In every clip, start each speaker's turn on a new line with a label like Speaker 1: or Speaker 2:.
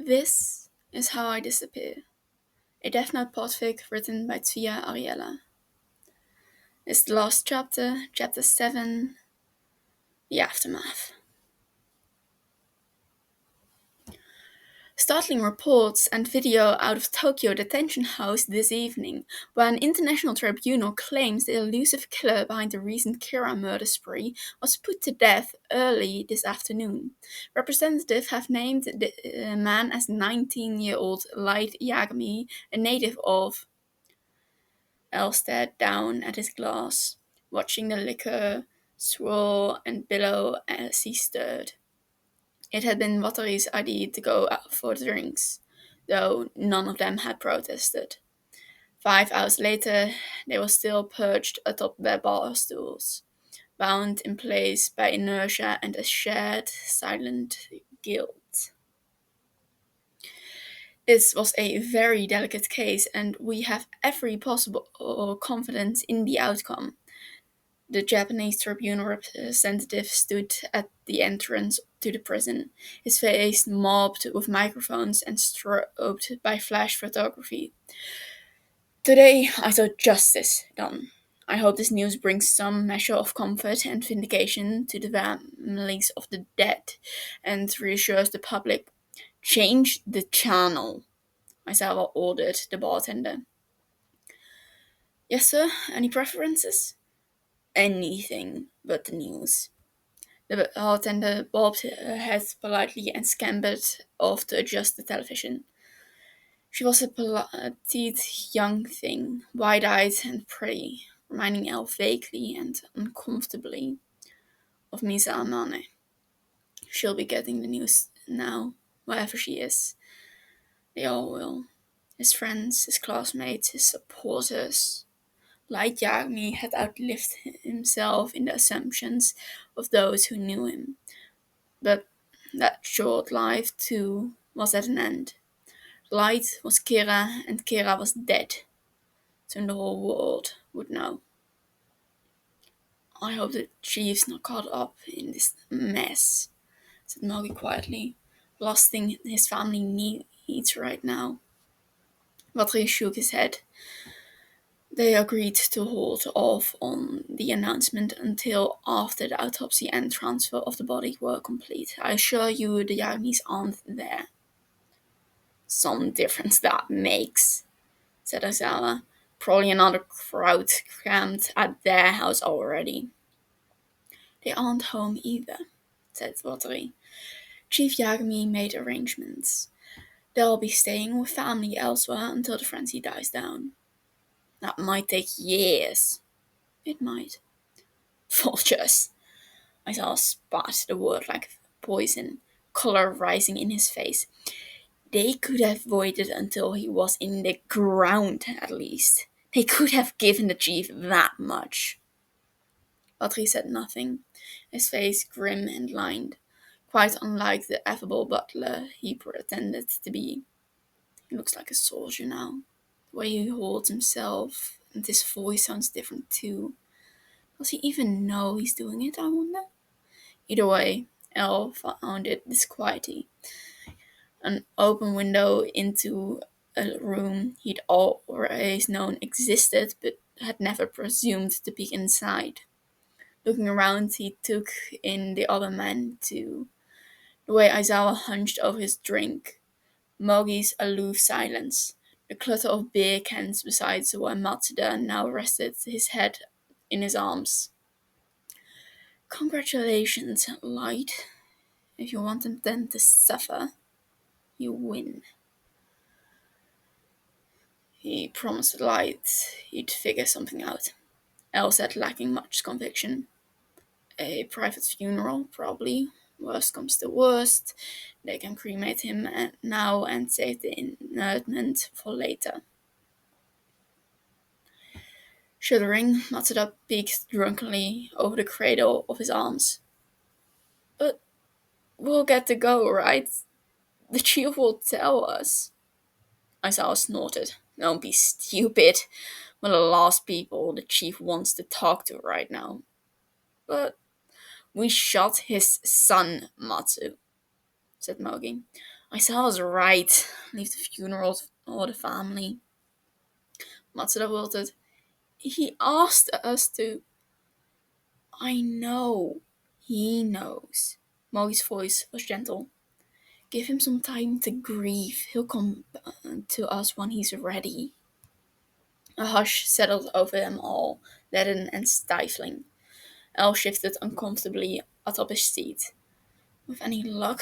Speaker 1: This is how I disappear. A Death Note Podfic written by TzviaAriella. It's the last chapter, chapter 7, The Aftermath. Startling reports and video out of Tokyo detention house this evening, where an international tribunal claims the elusive killer behind the recent Kira murder spree was put to death early this afternoon. Representatives have named the man as 19-year-old Light Yagami, a native of Al stared down at his glass, watching the liquor swirl and billow as he stirred. It had been Wateri's idea to go out for drinks, though none of them had protested. 5 hours later, they were still perched atop their bar stools, bound in place by inertia and a shared, silent guilt. This was a very delicate case, and we have every possible confidence in the outcome. The Japanese tribunal representative stood at the entrance to the prison, his face mobbed with microphones and strobed by flash photography. Today I saw justice done. I hope this news brings some measure of comfort and vindication to the families of the dead and reassures the public. Change the channel, Aizawa ordered the bartender. Yes, sir. Any preferences? Anything but the news. The bartender bobbed her head politely and scampered off to adjust the television. She was a petite young thing, wide-eyed and pretty, reminding Elle vaguely and uncomfortably of Misa Amane. She'll be getting the news now, wherever she is. They all will. His friends, his classmates, his supporters. Light Yagami had outlived himself in the assumptions of those who knew him. But that short life, too, was at an end. Light was Kira, and Kira was dead. Soon the whole world would know. I hope the chief's not caught up in this mess, said Mogi quietly. Last thing his family needs right now. Watri shook his head. They agreed to hold off on the announcement until after the autopsy and transfer of the body were complete. I assure you the Yagmis aren't there. Some difference that makes, said Aizawa. Probably another crowd crammed at their house already. They aren't home either, said Wateri. Chief Yagami made arrangements. They'll be staying with family elsewhere until the frenzy dies down. That might take years. It might. Vultures. Aizawa spat the word like poison, color rising in his face. They could have waited until he was in the ground, at least. They could have given the chief that much. Patri said nothing, his face grim and lined, quite unlike the affable butler he pretended to be. He looks like a soldier now. The way he holds himself, and his voice sounds different too. Does he even know he's doing it, I wonder? Either way, Elle found it disquieting. An open window into a room he'd always known existed, but had never presumed to peek inside. Looking around, he took in the other men too. The way Aizawa hunched over his drink, Mogi's aloof silence, the clutter of beer cans beside where Matsuda now rested his head in his arms. Congratulations, Light. If you want them to suffer, you win. He promised Light he'd figure something out. Elle said, lacking much conviction. A private funeral, probably. Worst comes to worst. They can cremate him now and save the inurement for later. Shuddering, Matsuda peeked drunkenly over the cradle of his arms. But we'll get to go, right? The chief will tell us. Aizawa snorted. Don't be stupid. We're the last people the chief wants to talk to right now. But we shot his son, Matsu, said Mogi. I said I was right. Leave the funeral or the family. Matsuda wilted. He asked us to. I know. He knows. Mogi's voice was gentle. Give him some time to grieve. He'll come to us when he's ready. A hush settled over them all, leaden and stifling. Elle shifted uncomfortably atop his seat. With any luck,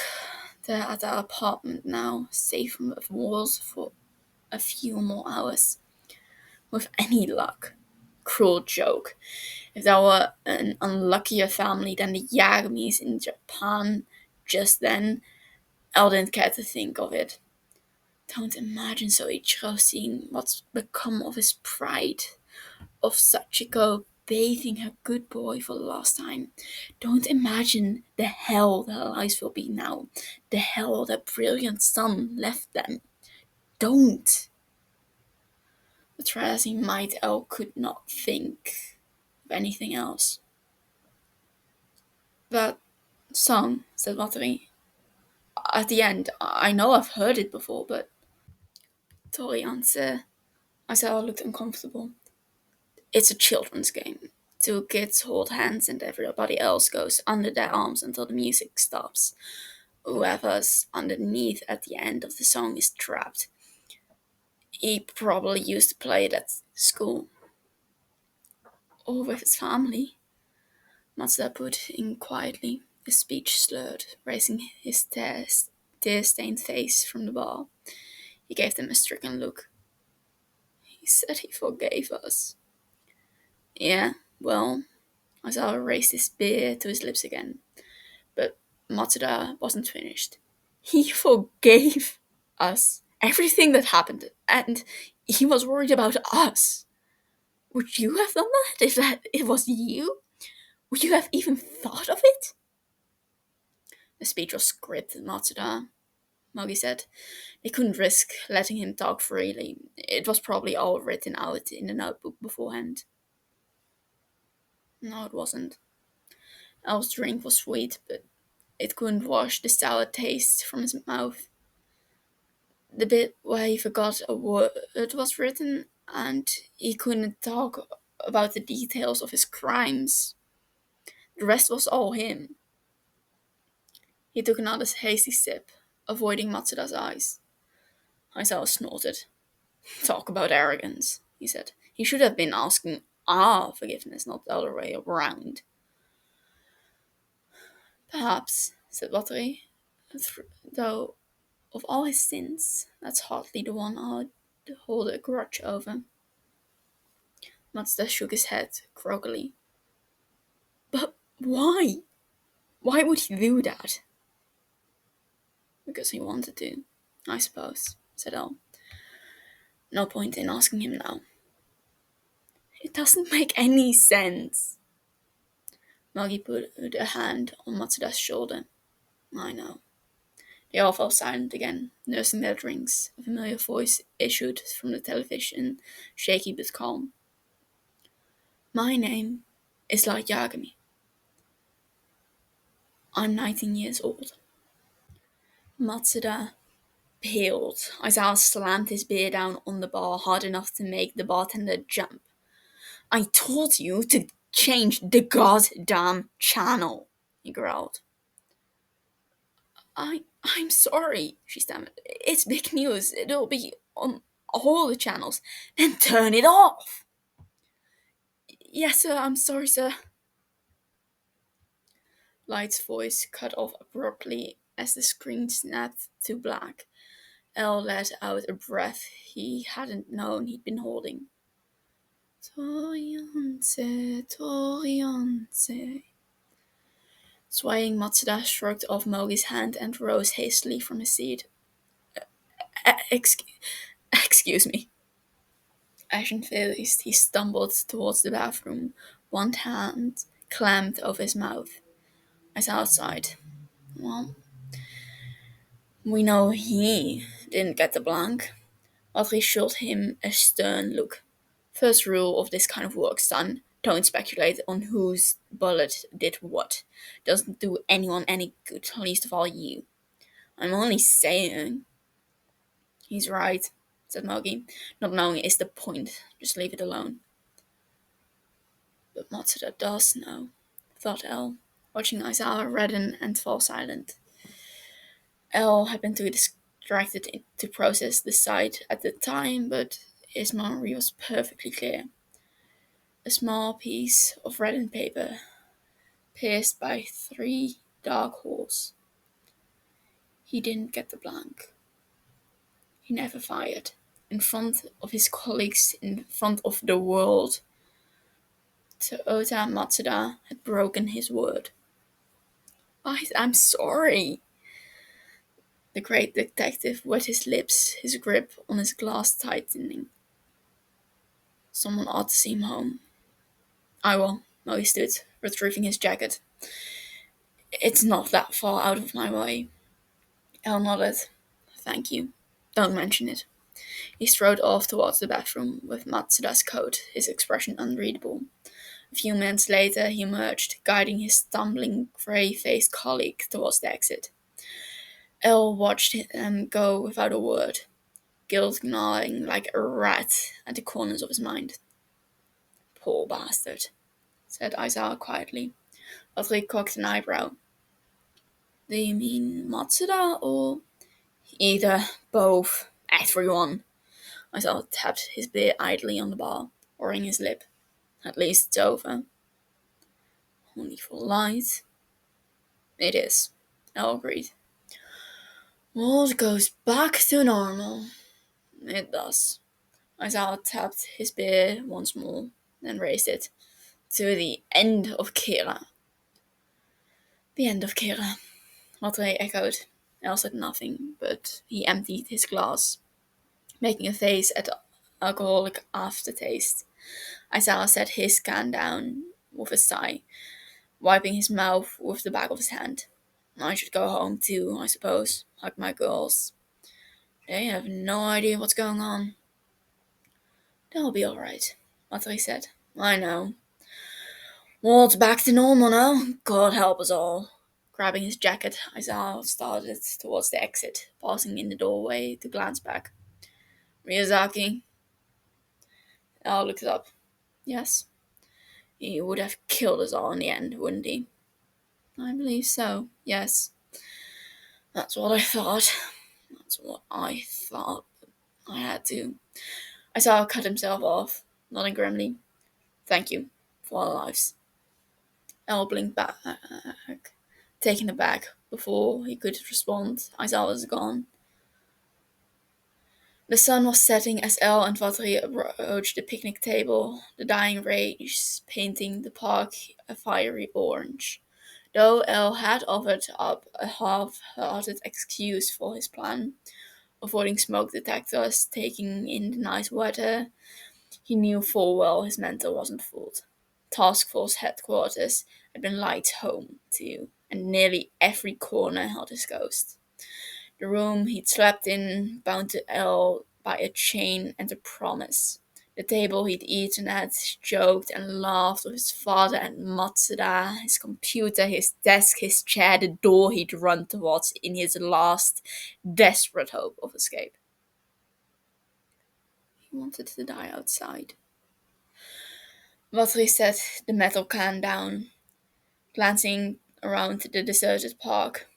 Speaker 1: they're at our apartment now, safe from the walls for a few more hours. With any luck. Cruel joke. If they were an unluckier family than the Yagamis in Japan just then, Elle didn't care to think of it. Don't imagine Soichiro seeing what's become of his pride, of Sachiko bathing her good boy for the last time. Don't imagine the hell their lives will be now, the hell their brilliant son left them. Don't. But try as he might, Elle could not think of anything else. That song, said Watari. At the end, I know I've heard it before, but Torianse, I said I looked uncomfortable. It's a children's game. Two kids hold hands and everybody else goes under their arms until the music stops. Whoever's underneath at the end of the song is trapped. He probably used to play it at school. Or with his family. Matsuda put in quietly, his speech slurred, raising his tear-stained face from the bar. He gave them a stricken look. He said he forgave us. Yeah, well, Aizawa raised his beer to his lips again, but Matsuda wasn't finished. He forgave us everything that happened, and he was worried about us. Would you have done that if it was you? Would you have even thought of it? The speech was scripted, Matsuda, Mogi said. They couldn't risk letting him talk freely. It was probably all written out in the notebook beforehand. No, it wasn't. Al's drink was sweet, but it couldn't wash the sour taste from his mouth. The bit where he forgot a word was written, and he couldn't talk about the details of his crimes. The rest was all him. He took another hasty sip, avoiding Matsuda's eyes. Aizawa snorted. Talk about arrogance, he said. He should have been asking our forgiveness, not the other way around. Perhaps, said Watari, though of all his sins, that's hardly the one I'd hold a grudge over. Matsuda shook his head groggily. But why? Why would he do that? Because he wanted to, I suppose, said Elle. No point in asking him now. It doesn't make any sense. Magi put a hand on Matsuda's shoulder. I know. They all fell silent again, nursing their drinks. A familiar voice issued from the television, shaky but calm. My name is Light Yagami. I'm 19 years old. Matsuda paled. Aizawa slammed his beer down on the bar hard enough to make the bartender jump. I told you to change the goddamn channel, he growled. I'm sorry, she stammered. It's big news. It'll be on all the channels. Then turn it off. Yes, sir, I'm sorry, sir. Light's voice cut off abruptly as the screen snapped to black. Elle let out a breath he hadn't known he'd been holding. Torianse, Torianse. Swaying, Matsuda shrugged off Mogi's hand and rose hastily from his seat. Excuse me. Ashen-faced, he stumbled towards the bathroom, one hand clamped over his mouth. I saw outside. Well, we know he didn't get the blank. Audrey shot him a stern look. First rule of this kind of work, son. Don't speculate on whose bullet did what. Doesn't do anyone any good, least of all you. I'm only saying. He's right, said Mogi. Not knowing is the point. Just leave it alone. But Matsuda does know, thought Elle, watching Aizawa redden and fall silent. Elle had been too distracted to process the sight at the time, but his memory was perfectly clear. A small piece of reddened paper, pierced by 3 dark holes. He didn't get the blank. He never fired. In front of his colleagues, in front of the world, Toota Matsuda had broken his word. I'm sorry. The great detective wet his lips, his grip on his glass tightening. Someone ought to see him home. I will. Molly stood, retrieving his jacket. It's not that far out of my way. Elle nodded. Thank you. Don't mention it. He strode off towards the bathroom with Matsuda's coat, his expression unreadable. A few minutes later he emerged, guiding his stumbling, grey-faced colleague towards the exit. Elle watched him go without a word, guilt gnawing like a rat at the corners of his mind. Poor bastard, said Aizawa quietly. Patrick cocked an eyebrow. Do you mean Matsuda or? Either, both, everyone. Aizawa tapped his beer idly on the bar, pouring his lip. At least it's over. Only for light. It is, Elle agreed. World goes back to normal. It does. Aizawa tapped his beer once more, then raised it. To the end of Kira. The end of Kira, Andre echoed. Elle said nothing, but he emptied his glass, making a face at the alcoholic aftertaste. Aizawa set his can down with a sigh, wiping his mouth with the back of his hand. I should go home too, I suppose, like my girls. They have no idea what's going on. They'll be alright, Andre said. I know. World's back to normal now. God help us all. Grabbing his jacket, Aizawa started towards the exit, pausing in the doorway to glance back. Miyazaki? Elle looked up. Yes. He would have killed us all in the end, wouldn't he? I believe so, yes. That's what I thought. That's what I thought. I had to. Aizawa cut himself off, nodding grimly. Thank you for our lives. Elle blinked back, taken aback. Before he could respond, Aizawa was gone. The sun was setting as Elle and Vatri approached the picnic table, the dying rays painting the park a fiery orange. Though Elle had offered up a half-hearted excuse for his plan, avoiding smoke detectors, taking in the nice weather, he knew full well his mentor wasn't fooled. Task Force headquarters had been lights home, too, and nearly every corner held his ghost. The room he'd slept in, bound to Elle by a chain and a promise. The table he'd eaten at, joked and laughed with his father and Matsuda, his computer, his desk, his chair, the door he'd run towards in his last, desperate hope of escape. He wanted to die outside. Vatri set the metal can down, glancing around the deserted park.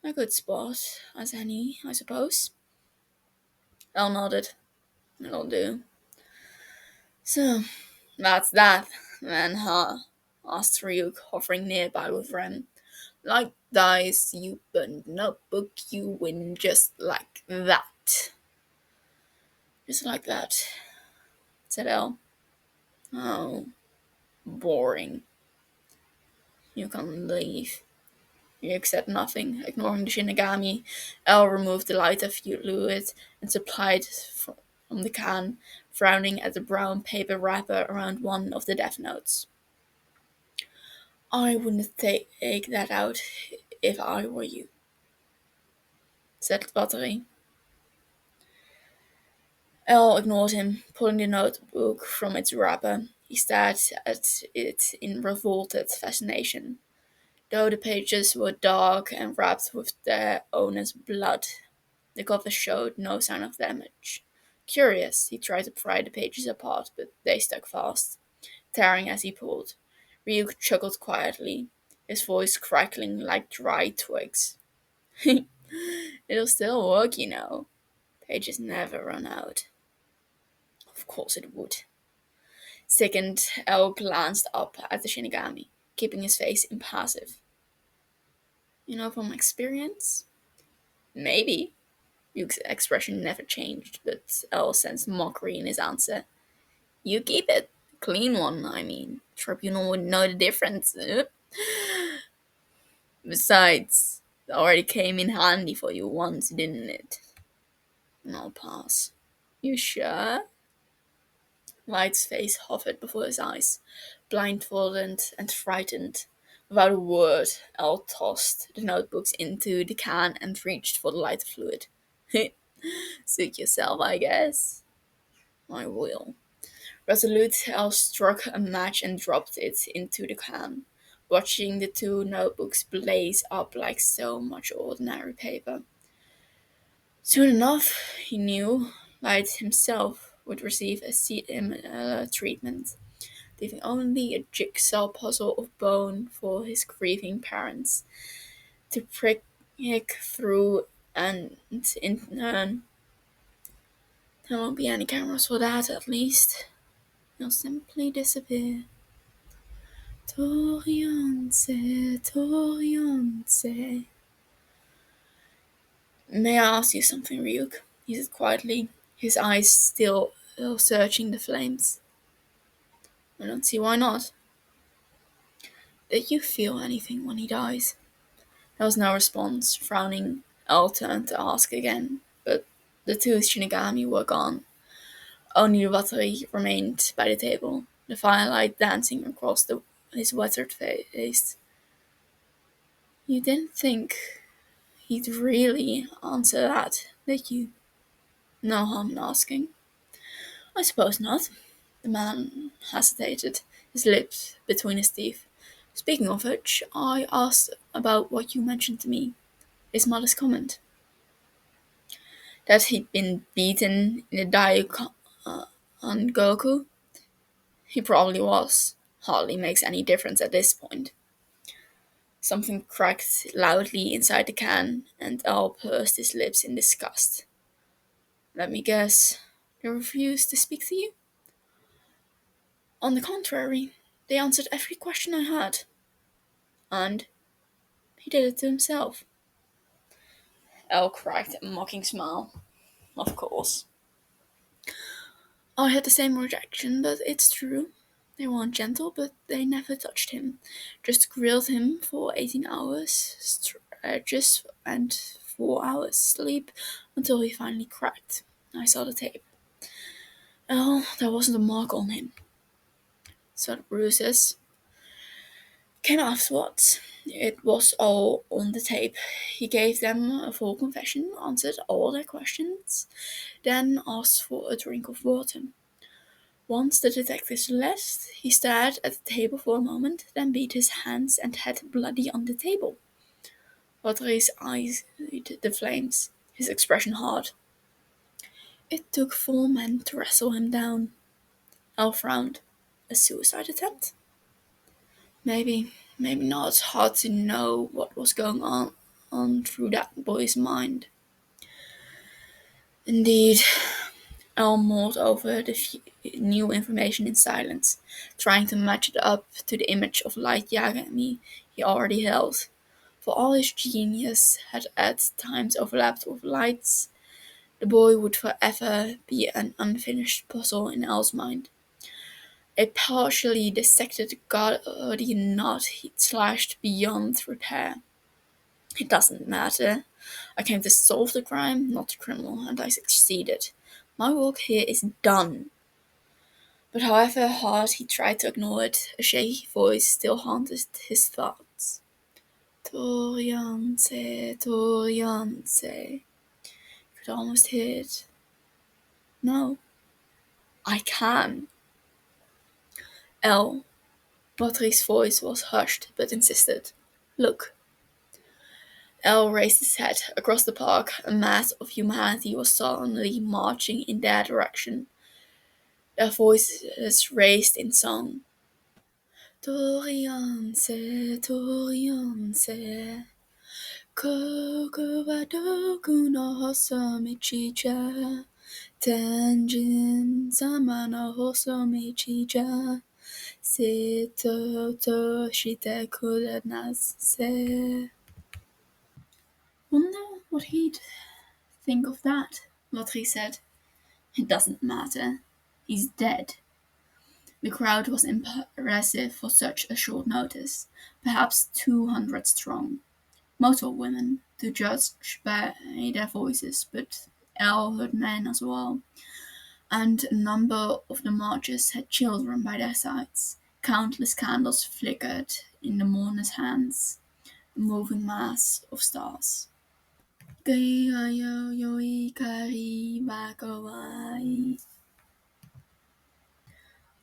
Speaker 1: A good spot, as any, I suppose. Elle nodded. It'll do. So, that's that, then, huh? Asked Ryuk, hovering nearby with Ren. Like dice, you burn notebook, you win just like that. Just like that, said Elle. Oh, boring. You can leave. Ryuk said nothing, ignoring the Shinigami. Elle removed the lighter fluid and supplied from the can, frowning at the brown paper wrapper around one of the death notes. I wouldn't take that out if I were you, said Battery. Elle ignored him, pulling the notebook from its wrapper. He stared at it in revolted fascination. Though the pages were dark and wrapped with their owner's blood, the cover showed no sign of damage. Curious, he tried to pry the pages apart, but they stuck fast, tearing as he pulled. Ryuk chuckled quietly, his voice crackling like dry twigs. It'll still work, you know. Pages never run out. Of course it would. Sickened, El glanced up at the Shinigami, keeping his face impassive. You know from experience? Maybe. Ryuk's expression never changed, but El sensed mockery in his answer. You keep it. Clean one, I mean. Tribunal would know the difference. Besides, it already came in handy for you once, didn't it? I'll pass. You sure? Light's face hovered before his eyes, blindfolded and frightened. Without a word, El tossed the notebooks into the can and reached for the lighter fluid. Suit yourself, I guess. I will. Resolute, El struck a match and dropped it into the can, watching the two notebooks blaze up like so much ordinary paper. Soon enough, he knew, Light himself would receive a similar treatment, leaving only a jigsaw puzzle of bone for his grieving parents to prick through, and in turn, there won't be any cameras for that at least. He'll simply disappear. Torianse, Torianse. May I ask you something, Ryuk? He said quietly, his eyes still searching the flames. I don't see why not. Did you feel anything when he dies? There was no response. Frowning, El turned to ask again, but the two Shinigami were gone. Only Watari remained by the table, the firelight dancing across his weathered face. You didn't think he'd really answer that, did you? No harm in asking. I suppose not. The man hesitated, his lips between his teeth. Speaking of which, I asked about what you mentioned to me. His mother's comment. That he'd been beaten in the Daiokan on Goku? He probably was. Hardly makes any difference at this point. Something cracked loudly inside the can, and Al pursed his lips in disgust. Let me guess. They refused to speak to you? On the contrary, they answered every question I had. And he did it to himself. El cracked a mocking smile. Of course. I had the same reaction, but it's true. They weren't gentle, but they never touched him. Just grilled him for 18 hours, stretches, and 4 hours sleep until he finally cracked. I saw the tape. Oh, there wasn't a mark on him. So the bruises came afterwards. It was all on the tape. He gave them a full confession, answered all their questions, then asked for a drink of water. Once the detectives left, he stared at the table for a moment, then beat his hands and head bloody on the table. Rodri's eyes lit the flames, his expression hard. It took 4 men to wrestle him down. Al frowned. A suicide attempt? Maybe not. Hard to know what was going on through that boy's mind. Indeed, Al mulled over the new information in silence, trying to match it up to the image of Light Yagami he already held. For all his genius had at times overlapped with Light's, the boy would forever be an unfinished puzzle in Al's mind. A partially dissected guardian knot he'd slashed beyond repair. It doesn't matter. I came to solve the crime, not the criminal, and I succeeded. My work here is done. But however hard he tried to ignore it, a shaky voice still haunted his thoughts. Torianse, Torianse. Could almost hear it. No, I can. L. Patrick's voice was hushed but insisted. Look. El raised his head. Across the park, a mass of humanity was suddenly marching in their direction, their voices raised in song. Torianse, Torianse, Kokovadoku no Hosomichicha, Tenjin Sama no Hosomichicha, Sito to Shite Kulanase. Wonder what he'd think of that, Lottery said. It doesn't matter. He's dead. The crowd was impressive for such a short notice, perhaps 200 strong. Most were women, to judge by their voices, but Elle heard men as well, and a number of the marchers had children by their sides. Countless candles flickered in the mourners' hands, a moving mass of stars.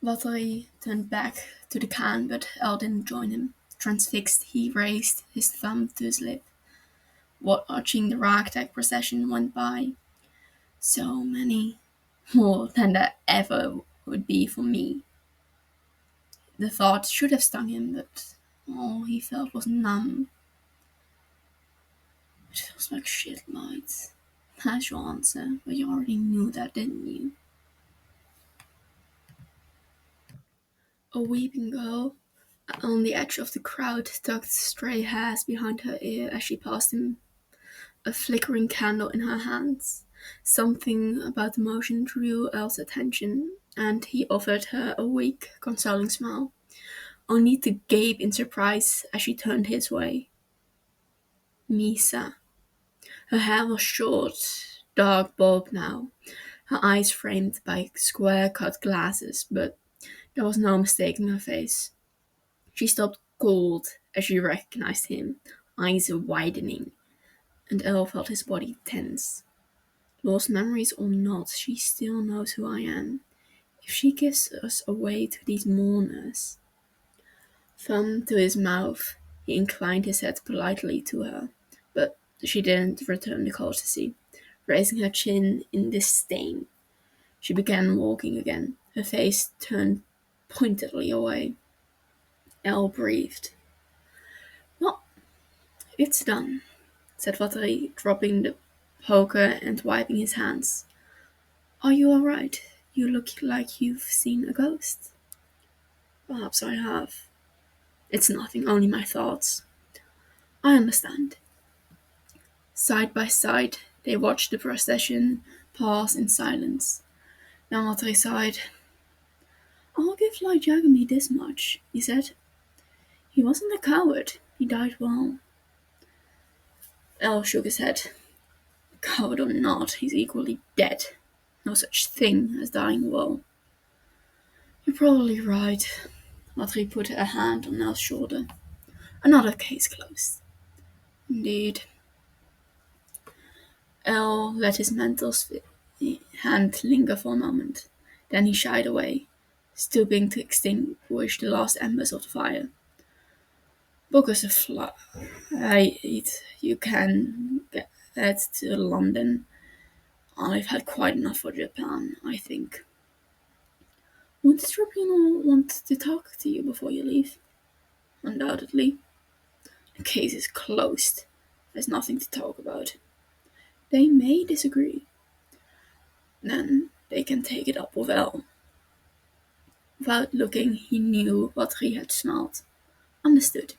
Speaker 1: Valtteri turned back to the can, but Elle didn't join him. Transfixed, he raised his thumb to his lip. Watching the ragtag procession went by. So many. More than there ever would be for me. The thought should have stung him, but all he felt was numb. It feels like shit, Lights. That's your answer, but you already knew that, didn't you? A weeping girl on the edge of the crowd tucked stray hairs behind her ear as she passed him, a flickering candle in her hands. Something about the motion drew Elle's attention, and he offered her a weak, consoling smile, only to gape in surprise as she turned his way. Misa. Her hair was short, dark bulb now, her eyes framed by square-cut glasses, but there was no mistaking her face. She stopped cold as she recognized him, eyes widening, and Elle felt his body tense. Lost memories or not, she still knows who I am. If she gives us away to these mourners. Thumb to his mouth, he inclined his head politely to her, but she didn't return the courtesy. Raising her chin in disdain, she began walking again, her face turned pointedly away. Elle breathed. Well, it's done, said Valtteri, dropping the poker and wiping his hands. Are you all right? You look like you've seen a ghost. Perhaps I have. It's nothing, only my thoughts. I understand. Side by side, they watched the procession pass in silence. Then Valtteri sighed. I'll give Light Yagami this much, he said. He wasn't a coward. He died well. El shook his head. Coward or not, he's equally dead. No such thing as dying well. You're probably right. Valtteri put a hand on El's shoulder. Another case closed. Indeed. El let his mental hand linger for a moment. Then he shied away, stooping to extinguish the last embers of the fire. Book us a flight. You can get to London. I've had quite enough for Japan, I think. Would the tribunal want to talk to you before you leave? Undoubtedly. The case is closed. There's nothing to talk about. They may disagree. Then they can take it up with Elle. Without looking, he knew what he had smelled. Understood.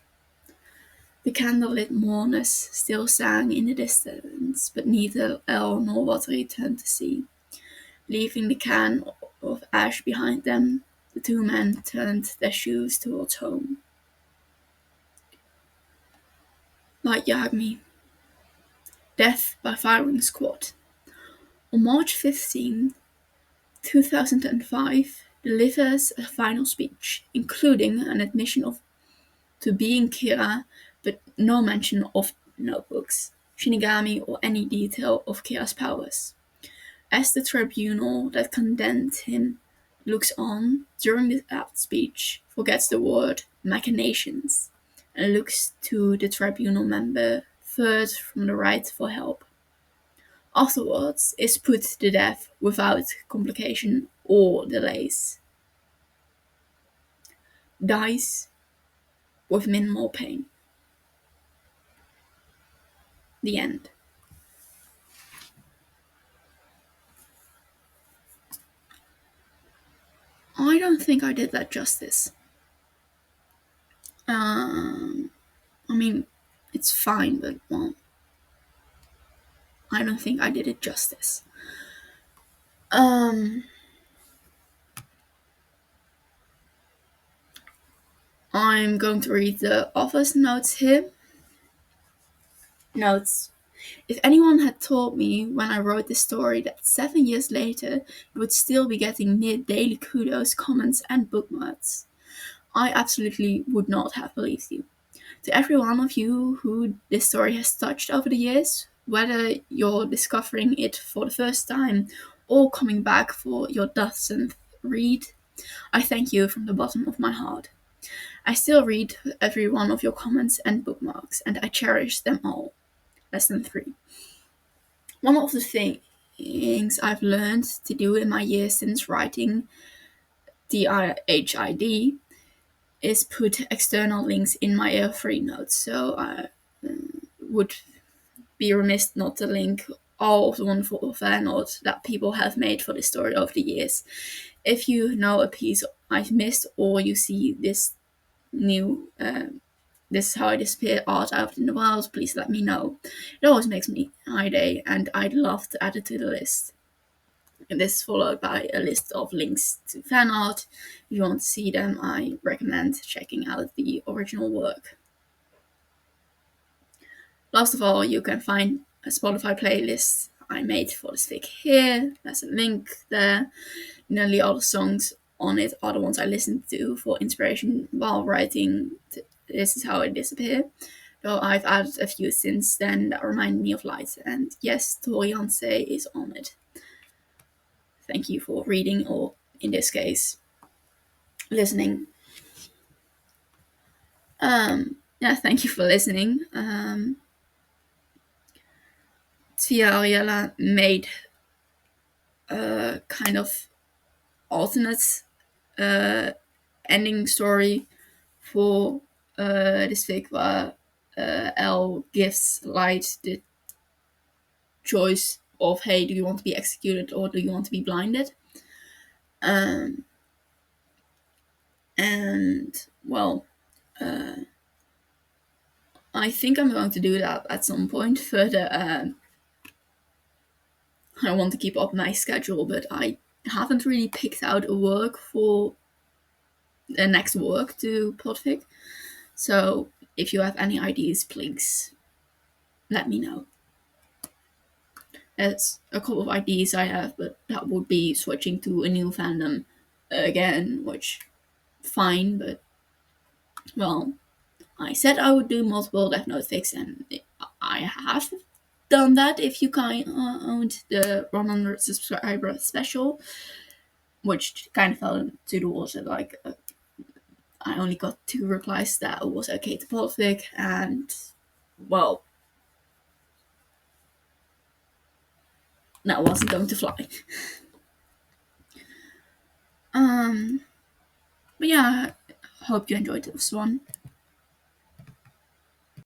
Speaker 1: The candlelit mourners still sang in the distance, but neither Elle nor Valtteri turned to see. Leaving the can of ash behind them, the two men turned their shoes towards home. Light Yagami. Death by Firing Squad. On March 15, 2005, delivers a final speech, including an admission to being Kira, but no mention of notebooks, Shinigami, or any detail of Kira's powers. As the tribunal that condemned him looks on during that speech, forgets the word machinations. and looks to the tribunal member third from the right for help. Afterwards is put to death without complication or delays. Dies with minimal pain. The end. I don't think I did that justice. I mean, it's fine, but well, I don't think I did it justice. I'm going to read the author's notes here. Notes. If anyone had told me when I wrote this story that 7 years later it would still be getting near daily kudos, comments, and bookmarks, I absolutely would not have believed you. To every one of you who this story has touched over the years, whether you're discovering it for the first time or coming back for your dozenth read, I thank you from the bottom of my heart. I still read every one of your comments and bookmarks, and I cherish them all. Lesson 3. One of the things I've learned to do in my years since writing TzviaAriella is put external links in my free notes, so I would be remiss not to link all of the wonderful fan art that people have made for this story over the years. If you know a piece I've missed, or you see this new this is how I disappear art out in the wild, please let me know. It always makes my day, and I'd love to add it to the list. And this is followed by a list of links to fan art. If you want to see them, I recommend checking out the original work. Last of all, you can find a Spotify playlist I made for this fic here. There's a link there. Nearly all the songs on it are the ones I listened to for inspiration while writing This Is How I Disappear, though I've added a few since then that remind me of light, and yes, TzviaAriella is on it. Thank you for reading, or in this case, listening. Thank you for listening. TzviaAriella made a kind of alternate ending story for this fic where Elle gives Light the choice of, hey, do you want to be executed or do you want to be blinded? And well, I think I'm going to do that at some point further. I want to keep up my schedule, but I haven't really picked out a work for the next work to Podfic. So if you have any ideas, please let me know. There's a couple of ideas I have, but that would be switching to a new fandom again, which fine, but well, I said I would do multiple Death Note fics, and I have done that. If you owned the 100 subscriber special, which kind of fell into the water, like I only got 2 replies that it was okay to Podfic, and well, that wasn't going to fly. But yeah, I hope you enjoyed this one.